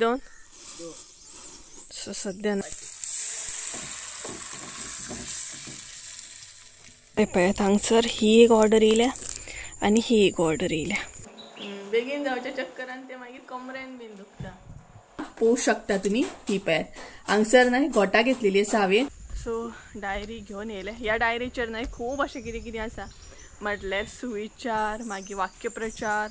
दोन सो सध्या पळत हांगसर ही एक ऑर्डर येयल्या आणि ही एक ऑर्डर येयल्या। बेगीन जावच्या चक्करान ते मागीर कमरेन बीन दुखता। पोवू शकता तुम्ही ही पळत हांगसर नाही गोटा घेतलेली आसा हांवें। सो डायरी घेवन येयले। ह्या डायरीचेर नाही खूब अशें कितें कितें आसा म्हटल्यार सुविचार मागीर वाक्यप्रचार।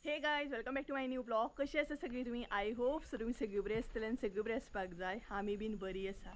Hey guys welcome back to my new blog. कशी आसा सगळी तुम्ही? आय होप सो तुम्ही सगळी बरी आसतली आनी सगळी बरी आसपाक जाय। आमी बीन बरी आसा।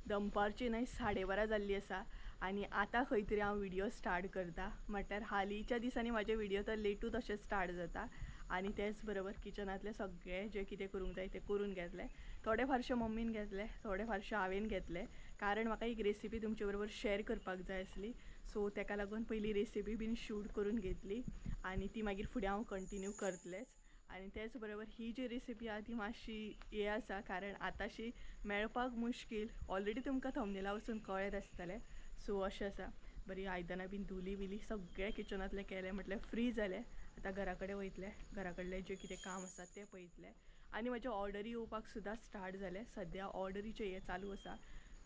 दनपारची न्हय 12:30 जाल्ली आसा आनी आतां खंय तरी हांव व्हिडिओ स्टार्ट करता। म्हटल्यार हालींच्या दिसांनी म्हाजे व्हिडिओ तर लेटूच अशें स्टार्ट जाता आनी तेच बरोबर किचनातले सगळे जे कितें करूंक जाय ते करून घेतले। थोडे फारशे मम्मीन घेतले, थोडे फारशे हांवें घेतले कारण म्हाका एक रेसिपी तुमचे बरोबर शेअर करपाक जाय आसली। सो तेका लागून पयली रेसिपी बीन शूट करून घेतली आनी ती मागीर फुडें हांव कंटिन्यू करतलेच। आनी तेच बरोबर ही जी रेसिपी आहा ती मातशी हे आसा कारण आतांशी मेळपाक मुश्कील। ऑलरेडी तुमकां थंबनेला वचून कळत आसतलें। सो अशें आसा बरी आयदनां बीन धुली बिली सगळे किचनातले केले म्हटल्यार फ्री जाले। आतां घरा कडेन वयतले, घरा कडलें जें कितें काम आसा तें पळयतले आनी म्हाजे ऑर्डरी येवपाक सुद्दां स्टार्ट जाले। सद्या ऑर्डरीचे हे चालू आसा,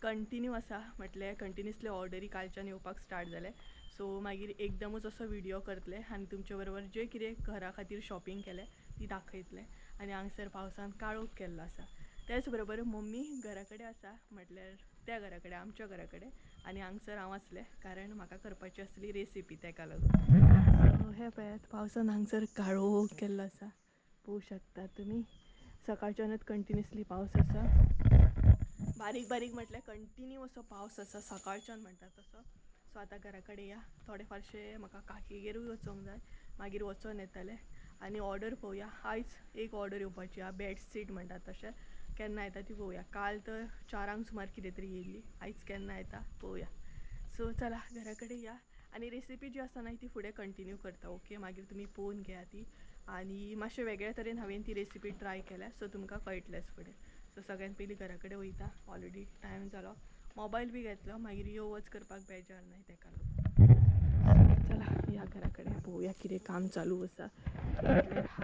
कंटिन्यू आसा म्हटल्यार कंटिन्युअसली ऑर्डरी कालच्यान येवपाक स्टार्ट जाले। सो मागीर एकदमूच असो व्हिडिओ करतले आनी तुमचे बरोबर जे कितें घरा खातीर शॉपिंग केलें ती दाखयतले। आनी हांगसर पावसान काळोख केल्लो आसा। त्याच बरोबर मम्मी घरा कडेन आसा म्हटल्यार त्या घरा कडेन आमच्या घरा कडेन आनी हांगसर हांव आसलें कारण म्हाका करपाची आसली रेसिपी तेका लागून। हे पळयात पावसान हांगसर काळोख केल्लो आसा, पळोवू शकता तुमी। सकाळच्यानच कंटिन्युअसली पावस आसा, बारीक बारीक म्हटल्यार कंटिन्यू असो पावस आसा सकाळच्यान म्हणटा तसो। सो आतां घरा कडेन या, थोडे फारशे म्हाका काकीगेरूय वचोंक जाय, मागीर वचोन येतलें आनी ऑर्डर पळोवया। आयज एक ऑर्डर येवपाची आहा बेडशीट म्हणटा तशें, केन्ना येता ती पळोवया। काल तर 4 सुमार कितें तरी येयल्ली, आयज केन्ना येता पळोवया। सो चला घरा कडेन या आनी रेसिपी जी आसा न्हय ती फुडें कंटिन्यू करता। ओके, मागीर तुमी पळोवन घेया ती आनी मातशें वेगळ्या तरेन हांवें ती रेसिपी ट्राय केल्या सो तुमकां कळटलेंच फुडें। सो सगळ्यान पयलीं घरा कडेन वयता, ऑलरेडी टायम जालो। मोबायल बी घेतलो, मागीर यो वच करपाक बेजार न्हय तेका लागून। चला या घरा कडेन पळोवया कितें काम चालू आसा।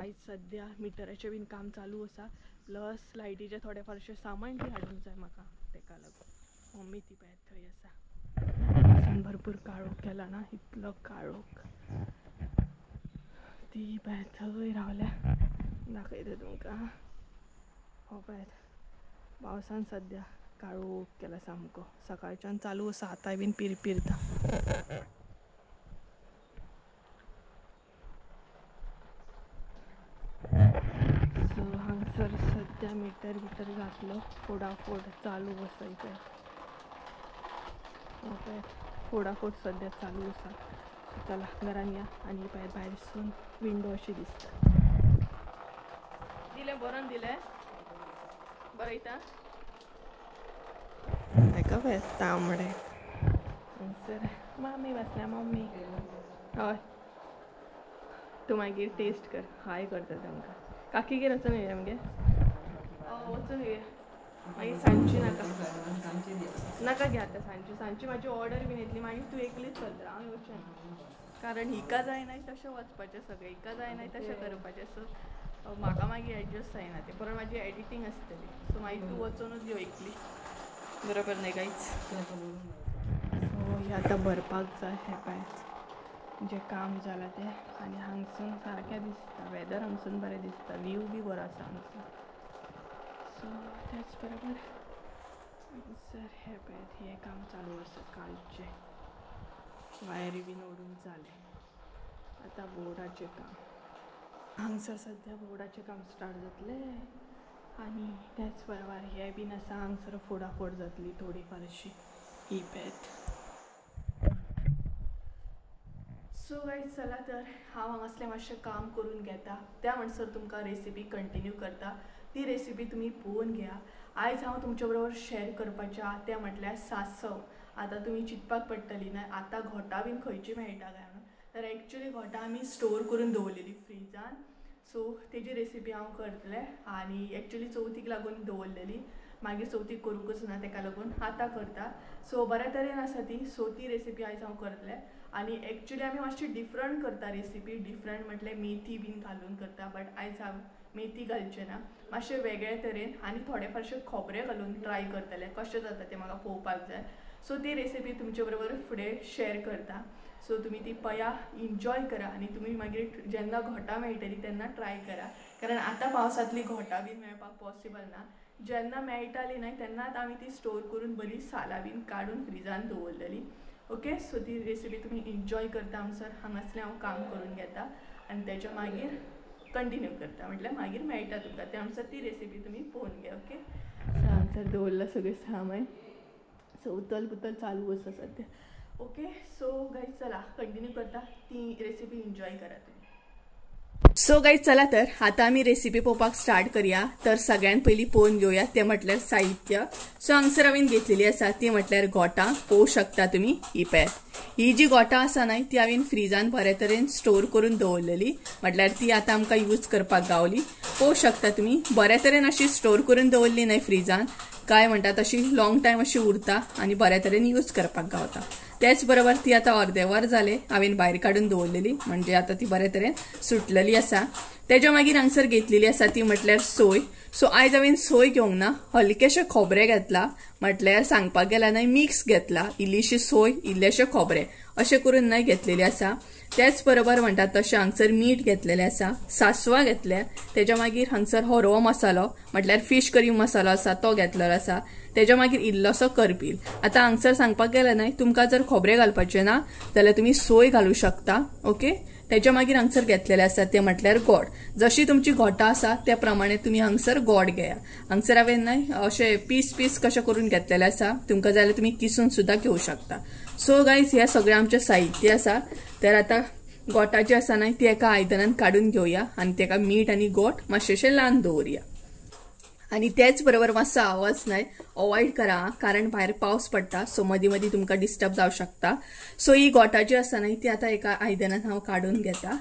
आयज सद्या मिटराचें बीन काम चालू आसा, प्लस लायटीचे थोडे फारशे सामान बी हाडूंक जाय म्हाका तेका लागून। मम्मी ती पळयात थंय आसा। भरपूर काळोख केला ना, इतलो काळोख। ती पळयात थंय रावल्या, दाखयता तुमकां। हो पळयात पावसान सद्या काळोख केला सामको, सकाळच्यान चालू आसा आतांय बीन पिरपिरता। सो हांगसर सद्या मिटर घातलो, फोडाफोड चालू आसा इथे। फोडाफोड सद्या चालू आसा। चला घरान या आनी पळयात भायरसून विंडो अशी दिसता। दिलें बरोवन दिलें, बरयता हेका पळयात तांबडे। हांगसर मामी बसल्या, मम्मी हय तूं मागीर टेस्ट कर, हाय करता तांकां। काकीगेर वचून येया मगे, वचून येया मागीर सांजची नाका घे आतां सांजची म्हाजी ऑर्डर बीन येतली मागीर तूं एकलीच चलतलें, हांव येवचें ना कारण हिका जाय नाय तशें वचपाचें सगळें, हिका जाय नाय तशें करपाचें। सो म्हाका मागीर एडजस्ट जायना तें, परत म्हाजी एडिटींग आसतली। सो मागीर तूं वचूनच यो एकली, बरोबर न्हय गायज? सो हें आतां भरपाक जाय। हें पळयात जें काम जालां तें, आनी हांगसून सारकें दिसता वेदर, हांगसून बरें दिसता, व्यू बी बरो आसा हांगसून। सो तेच बरोबर हांगसर हें पळयात हें काम चालू आसा कालचें, वायरी बीन ओडून जालें। आतां बोर्डाचें काम, हांगसर सद्या बोर्डाचें काम स्टार्ट जातलें आनी तेच बरोबर हें बीन आसा हांगसर फोडाफोड जातली थोडी फारशी ही पळयात। सो गायज चला तर हांव हांगासलें मातशें काम करून घेता, त्या म्हणसर तुमकां रेसिपी कंटिन्यू करता। ती रेसिपी तुमी पळोवन घेया। आयज हांव तुमचे बरोबर शेअर करपाचें आहा तें म्हटल्यार सांसव। आतां तुमी चिंतपाक पडटली न्हय आतां घोटां बीन खंयची मेळटा काय म्हणून, तर एक्चुली घोटां आमी स्टोर करून दवरलेली फ्रिजान। सो तेजी रेसिपी हांव करतलें आनी एक्चुली चवथीक लागून दवरलेली, मागीर चवथीक करूंकच ना तेका लागून आतां करता। सो बऱ्या तरेन आसा ती, सो ती रेसिपी आयज हांव करतलें आणि एक्चुअली आम्ही मातशी डिफरंट करता रेसिपी. डिफरंट म्हटल्यार मेथी बीन घालून करता, बट आयज हांव मेथी घालचे ना, मातशे वेगळे तरेन आनी थोडे फारशे खोबरे घालून ट्राय करतले. कशें जाता तें म्हाका पळोवपाक जाय. सो ती रेसिपी तुमचे बरोबर फुडें शेअर करता. सो तुम्ही ती पया एन्जॉय करा आणि तुम्ही मागीर जेन्ना घोटां मेळटली तेन्ना ट्राय करा. कारण आतां पावसांतली घोटां बीन मेळपाक पॉसिबल ना. जेन्ना मेळटाली न्हय तेन्नाच आमी ती स्टोर करून बरी सालां बीन काडून फ्रिजान दवरलेली. ओके, सो ती रेसिपी तुम्ही एन्जॉय करता हांगसर. हांगासलें हांव काम करून घेता आनी तेच्या मागीर कंटिन्यू करता. म्हटल्यार मागीर मेळटा तुमकां त्या अनुसार ती रेसिपी तुम्ही पळोवन घे. ओके, सो हांगसर दवरला सगळें सामान. सो उतल पुतल चालू आसा सद्या. ओके, सो गाईज चला कंटिन्यू करता. ती रेसिपी एन्जॉय करा तुम्ही. सो गाईज चला तर आता आम्ही रेसिपी पळोवपाक स्टार्ट करूया. तर सगळ्यात पयलीं पळोवन घेवया ते म्हटल्यार साहित्य. सो हांगसर हांवें घेतलेली आसा ती म्हटल्यार गोठां. पळोवंक शकता तुम्ही ही पॅक. ही जी गोठां आसा न्हय ती हांवें फ्रिजान बरे तरेन स्टोर करून दवरलेली. म्हटल्यार ती आतां आमकां यूज करपाक गावली. पळोवंक शकता तुम्ही बरे तरेन अशी स्टोर करून दवरली न्हय फ्रिजान काय म्हणटा तशी लॉंग टायम अशी उरता आनी बऱ्या तरेन यूज करपाक गावता. त्याच बरोबर ती आतां अर्दे वर जाले हांवें भायर काडून दवरलेली, म्हणजे आतां ती बऱ्या तरेन सुटलेली आसा. तेच्या मागीर हांगसर घेतलेली आसा ती म्हटल्यार सोय. सो आयज हांवें सोय घेवंक ना, हलकेशें खोबरें घेतला. म्हटल्यार सांगपाक गेल्यार न्हय मिक्स घेतला. इल्लीशी सोय इल्लेशें खोबरें अशें करून न्हय घेतलेलें आसा. त्याच बरोबर म्हणटात तशें हांगसर मीठ घेतलेलें आसा, सासवां घेतल्या. तेच्या मागीर हांगसर हरवो मसालो म्हटल्यार फिश करी मसालो आसा तो घेतलेलो आसा. तेच्या मागीर इल्लोसो करपील. आतां हांगसर सांगपाक गेल्यार न्हय तुमकां जर खोबरें घालपाचें ना जाल्यार तुमी सोय घालूं शकता. ओके, तेच्या मागीर हांगसर घेतलेले आसा ते म्हटल्यार गोड. जशी तुमची घोटां आसा त्या प्रमाणे तुम्ही हांगसर गोड घेया. हांगसर हांवें न्हय अशें पीस पीस कशें करून घेतलेले आसा. तुमकां जाय जाल्यार तुमी किसून सुद्दां घेवं शकता. सो गायज हे सगळें आमचें साहित्य आसा. तर आतां गोठां जी आसा न्हय ती एका आयदनान काडून घेवया आनी तेका मीठ आनी गोठ मातशेंशें लावन दवरया. आणि त्याच बरोबर मातसो आवाज न्हय अवॉइड करा, कारण भायर पावस पडटा. सो मदीं मदीं तुमकां डिस्टर्ब जावं शकता. सो ही गोठां जी आसा न्हय ती आतां एका आयदनान हांव काडून घेता.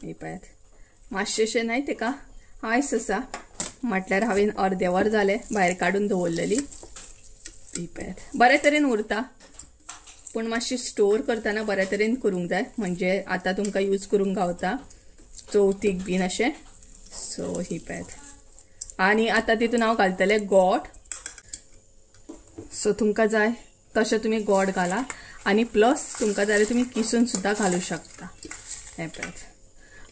हे पळयात मातशेंशें न्हय तेका आयस आसा, म्हटल्यार हांवें अर्दे वर जालें भायर काडून दवरलेली. ही पळयात बरे तरेन उरता, पूण मातशी स्टोर करतना बरे तरेन करूंक जाय, म्हणजे आतां तुमकां यूज करूंक गावता चवथीक बीन अशें. सो ही पळयात. आणि आता तितून हांव घालतलें गोड. सो तुमकां जाय तशें तुमी गोड घाला आनी प्लस तुमकां जाय तुमी किसून सुद्दां घालूं शकता. हे पळयात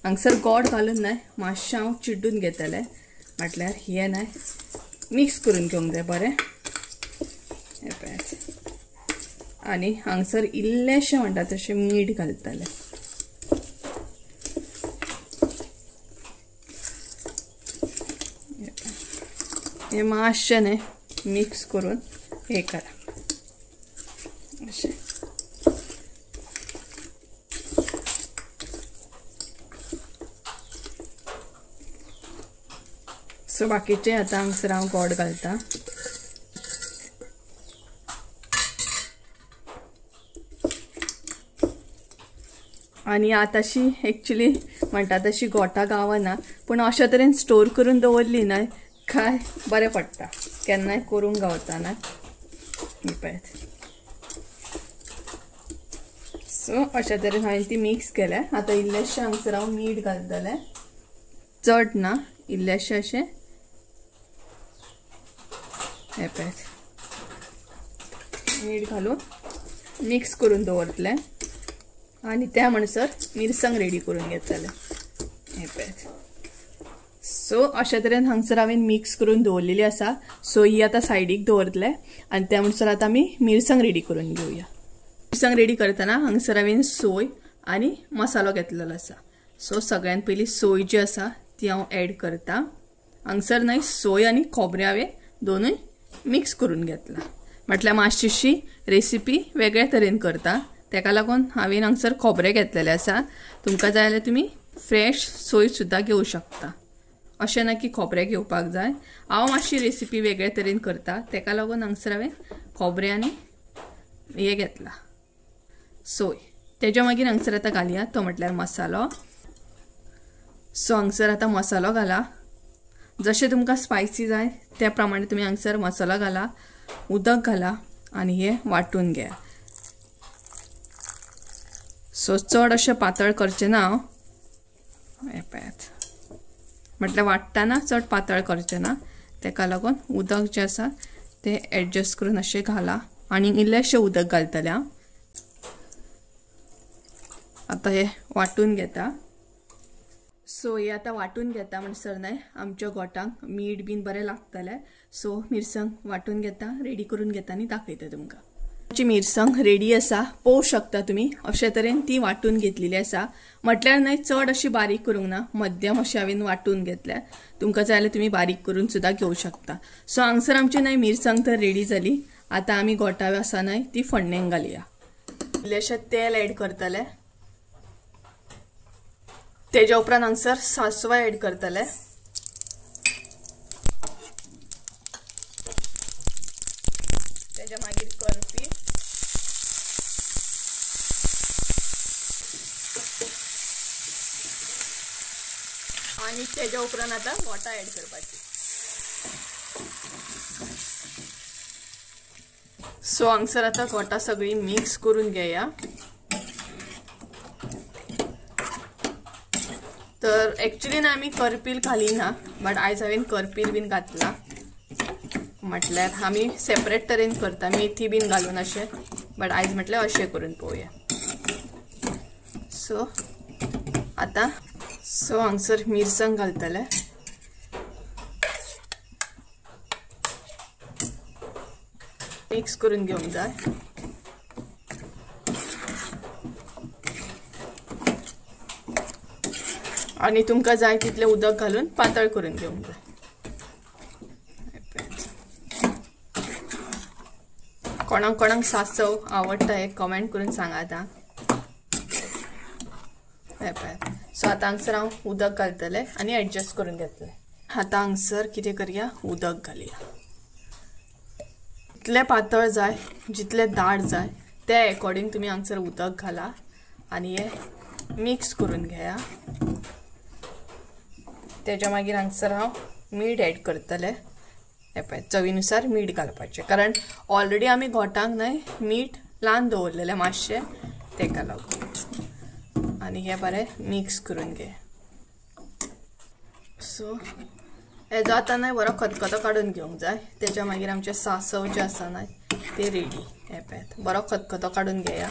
हांगसर गोड घालून न्हय मातशें हांव चिड्डून घेतलें, म्हटल्यार हे न्हय मिक्स करून घेवंक जाय बरें. हे पळयात आनी हांगसर इल्लेशें म्हणटा तशें मीठ घालतलें. हे मातशें न्हय मिक्स करून हे करा अशें. सो बाकीचे आतां हांगसर हांव गोड घालता. आणि आतांशी एक्चुली म्हणटा तशी गोठां गावना, पूण अशे तरेन स्टोर करून दवरली न्हय काय बरें पडटा, केन्नाय करूंक गावता ना. पळयात सो अशा तरेन हांवें ती मिक्स केल्या. आतां इल्लेशें हांगसर हांव मीठ घालतलें, चड ना इल्लेशें अशें. हे पळयात मीठ घालून मिक्स करून दवरतलें आनी त्या म्हणसर मिरसांग रेडी करून घेतलें. हे पळयात सो अशा तरेन हांगसर हांवें मिक्स करून दवरलेली आसा. सो ही आतां सायडीक दवरतलें आनी त्या म्हणसर आतां आमी मिरसांग रेडी करून घेवया. मिरसांग रेडी करतना हांगसर हांवें सोय आनी मसालो घेतलेलो आसा. सो सगळ्यात पयलीं सोय जी आसा ती हांव एड करता. हांगसर न्हय सोय आनी खोबरें हांवें दोनूय मिक्स करून घेतला, म्हटल्यार मातशीशी रेसिपी वेगळे तरेन करता. तेका लागून हांवें हांगसर खोबरें घेतलेलें आसा. तुमकां जाय जाल्यार तुमी फ्रेश सोय सुद्दां घेवं शकता. अशें ना की खोबरें घेवपाक जाय. हांव मातशी रेसिपी वेगळे तरेन करता, तेका लागून हांगसर हांवें खोबरें आनी हे घेतला सोय. तेच्या मागीर हांगसर आतां घालया तो म्हटल्यार मसालो. सो हांगसर आतां मसालो घाला. जशें तुमकां स्पायसी जाय त्या प्रमाणे तुमी हांगसर मसालो घाला, उदक घाला आनी हे वाटून घ्या. सो चड अशें पातळ करचें ना हांव. हें पळयात, म्हटल्यार वाडटाना चड पातळ करचें ना, तेका लागून उदक जें आसा तें एडजस्ट करून अशें घाला आनी इल्लेशें उदक घालतलें हांव. आतां हें वांटून घेता. सो हे आतां वांटून घेता म्हणसर न्हय आमच्या गोठांक मीठ बीन बरें लागतलें. सो मिरसांग वांटून घेता, रेडी करून घेता आनी दाखयता तुमकां. आमची मिरसांग रेडी आसा, पळोवंक शकता तुमी. अशे तरेन ती वांटून घेतलेली आसा. म्हटल्यार न्हय चड अशी बारीक करूंक ना, मध्यम अशी हांवें वांटून घेतल्या. तुमकां जाय जाल्यार तुमी बारीक करून सुद्दां घेवंक शकता. सो हांगसर आमची न्हय मिरसांग तर रेडी जाली. आतां आमी गोठां आसा न्हय ती फोडणेक घालया. इल्लेशें तेल एड करतले, तेज्या उपरांत हांगसर सासवां एड करतले. तेज्या मागीर करपी, आनी तेज्या उपरांत आतां गोठां एड करपाची. सो हांगसर आतां गोठां सगळी मिक्स करून घेया. तर एक्चुअली ना आमी करपील घालिना, बट आयज हांवें करपील बीन घातला. म्हटल्यार आमी सेपरेट तरेन करता, मेथी बीन घालून अशें, बट आयज म्हटल्यार अशें करून पळोवया. सो आतां हांगसर मिरसांग घालतले. मिक्स करून घेवंक जाय. आणि तुमकां जाय तितलें उदक घालून पातळ करून घेवंक जाय. कोणाक कोणाक सासव आवडटा हे कमेंट करून सांगात आं. सो आतां हांगसर हांव उदक घालतलें आनी एडजस्ट करून घेतलें. आतां हांगसर कितें करया, उदक घालया. जितलें पातळ जाय, जितलें दाट जाय ते अकॉर्डिंग तुमी हांगसर उदक घाला आनी हें मिक्स करून घेया. तेज्या मागीर हांगसर हांव मीठ एड करतलें. हे पळय चवीनुसार मीठ घालपाचें, कारण ऑलरेडी आमी गोठांक न्हय मीठ लावन दवरलेलें मातशें, तेका लागून. आनी हें बरें मिक्स करून घे. सो हेजो आतां न्हय बरो खतखतो काडून घेवंक जाय. तेज्या मागीर आमचे सासव जे आसा न्हय ते रेडी. हे पळयात बरो खतखतो काडून घेया.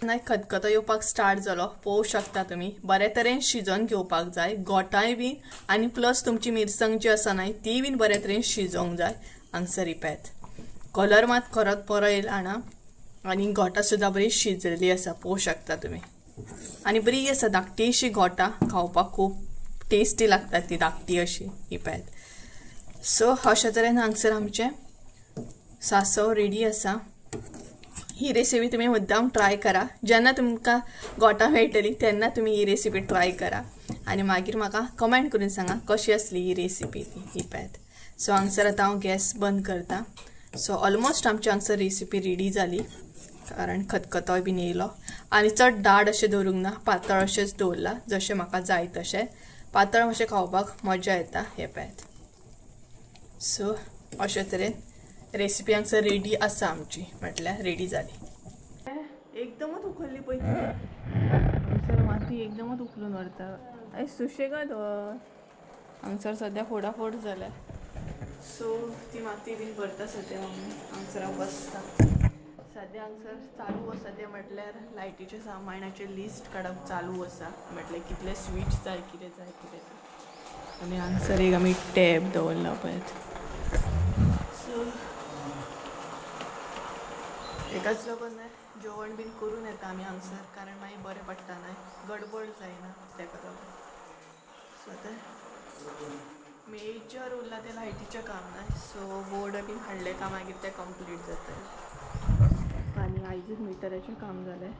न्हय खतखतो येवपाक स्टार्ट जालो, पळोवंक शकता तुमी. बरे तरेन शिजोवन घेवपाक जाय, गोठांय बीन आनी प्लस तुमची मिरसांग जी आसा न्हय ती बीन बरे तरेन शिजोवंक जाय. हांगसर रिपेत कलर मात खरोच बरो येयला ना, आनी गोठां सुद्दां बरी शिजलेली आसा, पळोवंक शकता तुमी. आनी बरी आसा धाकटी अशी गोठां, खावपाक खूब टेस्टी लागता ती धाकटी अशी. ही पळयात. सो अशे तरेन हांगसर आमचे सासव रेडी आसा. ही रेसिपी तुम्ही मुद्दाम ट्राय करा. जेन्ना तुमकां गोठां मेळटली तेन्ना तुम्ही ही रेसिपी ट्राय करा आनी मागीर म्हाका कमेंट करून सांगा कशी आसली ही रेसिपी. ही पळयात. सो हांगसर आतां हांव गॅस बंद करता. सो ऑलमोस्ट आमची हांगसर रेसिपी रेडी जाली, कारण खतखतोय बीन येयलो आनी चड दाट अशें दवरूंक ना, पातळ अशेंच दवरला जशें म्हाका जाय तशें. पातळ अशें खावपाक मजा येता. हे पळयात. सो अशे तरेन रेसिपी हांगसर रेडी आसा आमची, म्हटल्यार रेडी जाली. एकदमच उखलली पळय हांगसर माती, एकदमच उखलून व्हरता. सुशेगाद हांगसर सद्या फोडाफोड जाल्या. सो ती माती बीन भरता सद्या मम्मी. हांगसर हांव बसता. सद्या हांगसर चालू आसा तें म्हटल्यार लायटीचे सामानाचे लिस्ट काडप चालू आसा, म्हटल्यार कितले स्विच जाय, कितें जाय कितें. आनी हांगसर एक आमी टॅब दवरला पळयात. सो एकाच लागून जेवण बीन करून येता आमी हांगसर, कारण मागीर बरें पडटा न्हय, गडबड जायना तेका लागून. सो आतां मेजर उरला तें लायटीचें काम न्हय, सो बोर्ड बीन हाडलें का मागीर तें कंप्लीट जातलें. आनी आयजूच मिटराचें काम जालें.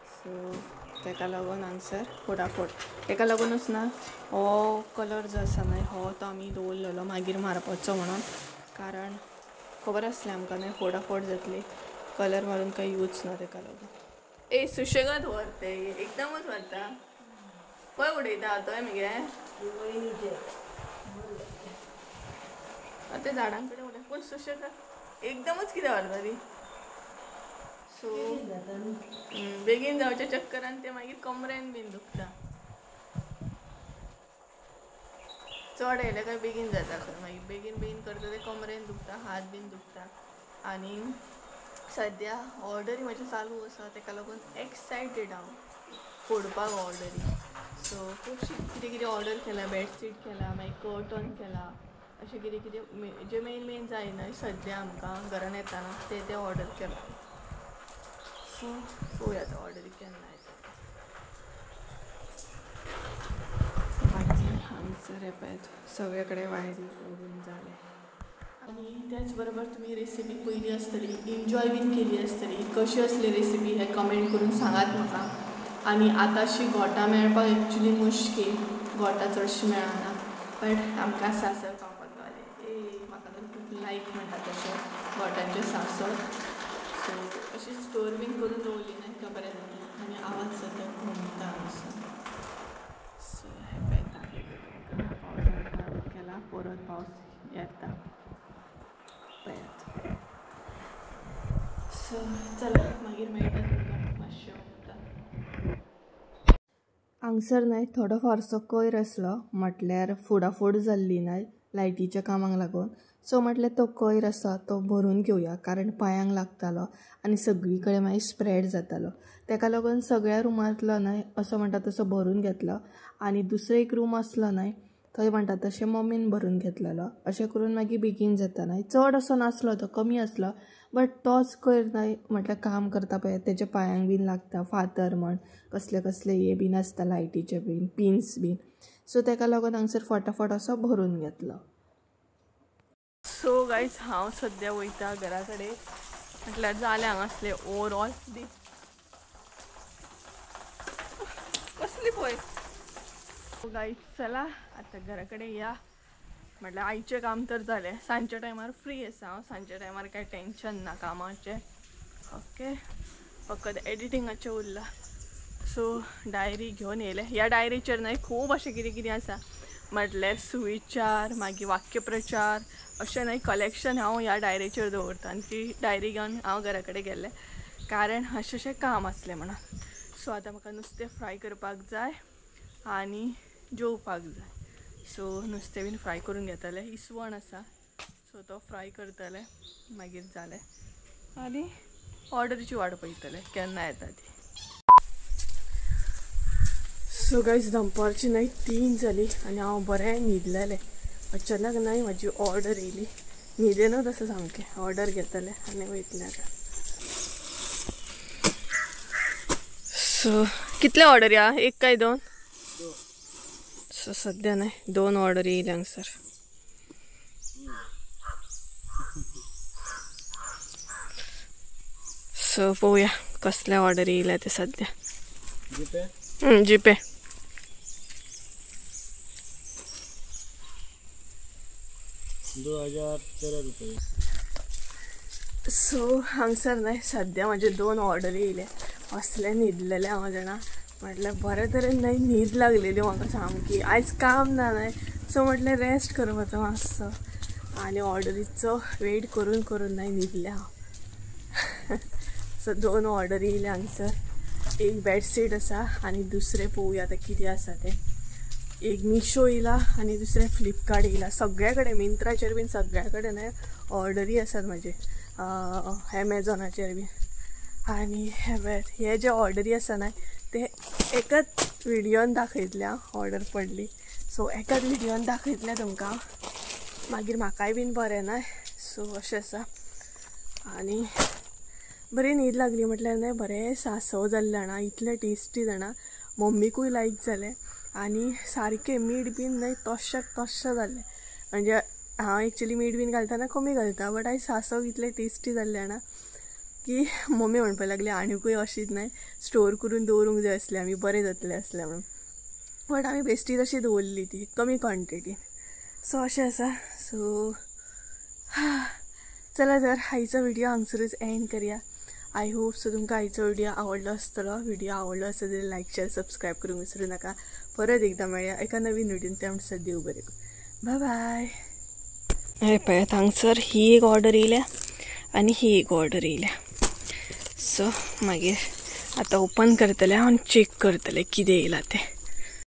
सो तेका लागून हांगसर फोडाफोड. तेका लागूनच ना हो कलर जो आसा न्हय हो तो आमी दवरलेलो मागीर मारपाचो म्हणून, कारण खबर आसलें आमकां न्हय फोडाफोड जातली, कलर मारून काही यूज ना तेका लागून. ए सुशेगाद व्हरते, एकदमच व्हरता. खंय उडयता आतां मगे ते झाडां कडेन उडय. पूण सुशेगाद एकदमच कितें व्हरता ती. सो बेगीन जावच्या चक्करान ते मागीर कमरेन बीन दुखता. चढ येयले काय बेगीन जाता खंय मागीर बेगीन बेगीन करता ते कमरेन दुखता, हात बीन दुखता. आनी सद्या ऑर्डरी म्हाजी चालू आसा तेका लागून एक्सायटेड हांव फोडपाक ऑर्डरी. सो खुबशी कितें कितें ऑर्डर केला, बेडशीट केला, मागीर कर्टन केला, अशें कितें कितें जे मेन जाय न्हय सद्या आमकां घरान येताना ते ऑर्डर केला. सो पळोवया आतां ऑर्डरी केन्ना येता. हांगसर येतात सगळे कडेन वायरी करून जालें. आनी त्याच बरोबर तुमी रेसिपी पयली आसतली एन्जॉय बीन केली आसतली. कशी असली रेसिपी हे कमेंट करून सांगात म्हाका. आनी आतांशी घोटां मेळपाक एक्चुली मुश्कील, घोटां चडशीं मेळना, बट आमकां सासव खावपाक गावलें. म्हाका तर खूब लायक म्हणटा तशें घोटांचें सासव. सो अशी स्टोर बीन करून दवरली ना का बरें जाता. आनी आवाज सतत घुमता हांगसर. सो हे पळयता पावसान केला, परत पावस येता पळयात. सो चला मागीर मेळटा तुमकां मातशें वखदां. हांगसर न्हय थोडो फारसो कोयर आसलो, म्हटल्यार फोडाफोड जाल्ली न्हय लायटीच्या कामाक लागून. सो म्हटल्यार तो कोयर आसा तो भरून घेवया, कारण पांयांक लागतालो आनी सगळी कडेन मागीर स्प्रेड जातालो. तेका लागून सगळ्या रुमांतलो न्हय असो म्हणटा तसो भरून घेतलो. आनी दुसरो एक रूम आसलो न्हय थंय म्हणटा तशें मम्मीन भरून घेतलेलो. अशें करून मागीर बेगीन जाता न्हय. चड असो नासलो तो, कमी आसलो, बट तोच कोयर न्हय म्हटल्यार काम करता पळय तेच्या पांयांक बीन लागता. फातर म्हण कसले कसले हे बीन आसता लायटीचे बीन पिन्स बीन. सो तेका लागून हांगसर फटाफट असो भरून घेतलो. सो गायज हांव सद्या वयता घरा कडेन, म्हटल्यार जालें हांगासले ओवरऑल दी कसली पळय. गायज चला आतां घरा कडेन या. म्हटल्यार आयचें काम तर जालें, सांजच्या टायमार फ्री आसा हांव. सांजच्या टायमार कांय टेन्शन ना कामाचें. ओके, फकत एडिटिंगाचें उरलां. सो डायरी घेवन येयलें. ह्या डायरीचेर न्हय खूब अशें कितें कितें आसा, म्हटल्यार सुविचार, मागीर वाक्यप्रचार, अशें न्हय कलेक्शन हांव ह्या डायरीचेर दवरता. आनी ती डायरी घेवन हांव घरा कडेन गेल्लें, कारण अशें काम आसलें म्हणून. सो आतां म्हाका नुस्तें फ्राय करपाक जाय आनी जेवपाक जाय. सो नुस्तें बीन फ्राय करून घेतलें. इसवण आसा सो तो फ्राय करतलें, मागीर जालें. आनी ऑर्डरीची वाट पळयतलें केन्ना येता ती. सो गायज दनपारची न्हय 3 जाली आनी हांव बरें न्हिदलेलें. अचानक न्हय म्हाजी ऑर्डर येयली. न्हिदेनूच आसा सामकें. ऑर्डर घेतलें आनी वयतलें आतां. सो कितले ऑर्डर या, एक काय दोन? सो सद्या न्हय 2 ऑर्डर येयले हांगसर. सो पळोवया कसले ऑर्डर येयल्या ते सद्या. जीपे. ₹2013. सो हांगसर न्हय सद्या म्हाजे 2 ऑर्डर येयले. असले न्हिदलेले हांव जाणा, म्हटल्यार बरे तरेन न्हय न्हीद लागलेली म्हाका सामकी. आयज काम ना न्हय, सो म्हटल्यार रेस्ट करपाचो मातसो. आनी ऑर्डरीचो वेट करून करून न्हय न्हिदलें हांव. सो 2 ऑर्डर येयले हांगसर. एक बेडशीट आसा आनी दुसरें पळोवया आतां कितें आसा तें. एक मिशो येयला आनी दुसरें फ्लिपकार्ट येयला. सगळ्या कडेन मिंत्राचेर बीन सगळ्या कडेन न्हय ऑर्डरी आसात म्हाजे, एमेझॉनाचेर बीन. आनी हे जे ऑर्डरी आसा न्हय ते एकाच व्हिडियोन दाखयतल्या ऑर्डर पडली. सो एकाच व्हिडियोन दाखयतलें तुमकां, मागीर म्हाकाय बीन बरें न्हय. सो अशें आसा. आनी बरी न्हीद लागली म्हटल्यार न्हय बरें सासव जाल्लें जाणा, इतलें टेस्टी जाणा, मम्मीकूय लायक जालें. आनी सारकें मीठ बीन न्हय तश्शें जाल्लें. म्हणजे हांव एक्चुली मीठ बीन घालतना कमी घालता, बट आयज सासव इतलें टेस्टी जाल्लें जाणा की मम्मी म्हणपाक लागली आनीकूय अशीच न्हय स्टोर करून दवरूंक जाय आसलें आमी, बरें जातलें आसलें म्हणून. बट आमी बेश्टी तशी दवरली ती कमी क्वॉन्टिटीन. सो अशें आसा. सो चला तर आयचो व्हिडियो हांगसरूच एंड करया. आय होप सो तुमकां आयचो व्हिडियो आवडलो आसतलो. व्हिडियो आवडलो आसत जाल्यार लायक शेअर सबस्क्राईब करूंक विसरू नाका. परत एकदा मेळया एका नवीन व्हिडियोन. त्या म्हणसर देव बरें करूं. Bye bye. हे पळयात हांगसर ही एक ऑर्डर येयल्या आनी ही एक ऑर्डर येयल्या. सो मागीर आतां ओपन करतले हांव चेक करतले कितें येयला तें.